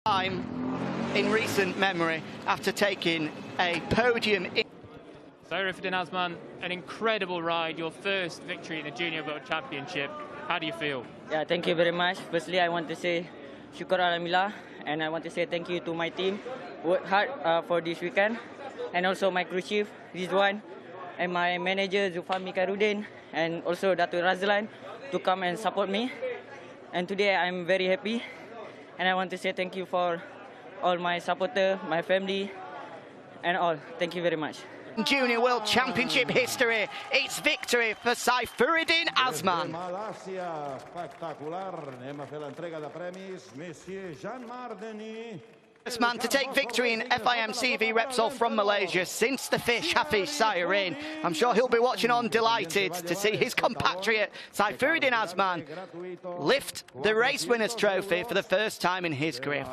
time in recent memory after taking a podium. Saifuddin Azman, an incredible ride, your first victory in the Junior World Championship. How do you feel? Yeah, thank you very much. Firstly, I want to say Syukur Alhamdulillah, and I want to say thank you to my team, worked hard for this weekend, and also my crew chief, Rizwan, and my manager, Zufan Mikarudin, and also Dato' Razlan to come and support me. And today I'm very happy, and I want to say thank you for all my supporters, my family, and all. Thank you very much. Junior World Championship history, it's victory for Saifuddin Azman. Malàcia espectacular. Anem a fer l'entrega de premis. Monsieur Jean-Marc Denis. First man to take victory in FIM-CV Repsol from Malaysia since the fish, Hafiz Sayarin. I'm sure he'll be watching on delighted to see his compatriot Saifuddin Azman lift the race winners trophy for the first time in his career.